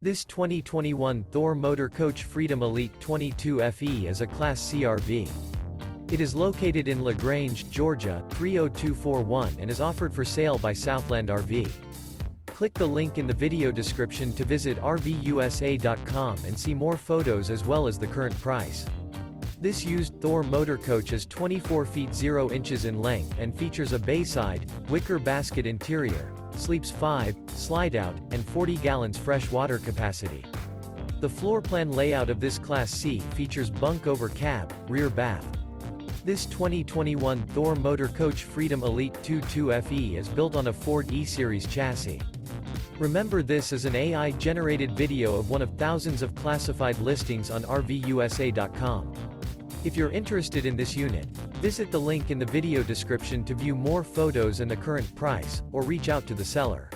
This 2021 Thor Motor Coach Freedom Elite 22 FE is a Class C RV. It is located in LaGrange, Georgia, 30241 and is offered for sale by Southland RV. Click the link in the video description to visit RVUSA.com and see more photos as well as the current price. This used Thor motor coach is 24 feet 0 inches in length and features a Bayside, Wicker Basket interior, sleeps 5, Slideout, and 40 gallons fresh water capacity. The floor plan layout of this Class C features bunk over cab, rear bath. This 2021 Thor Motor Coach Freedom Elite 22 FE is built on a Ford E-Series chassis. Remember, this is an AI-generated video of one of thousands of classified listings on RVUSA.com. If you're interested in this unit, visit the link in the video description to view more photos and the current price, or reach out to the seller.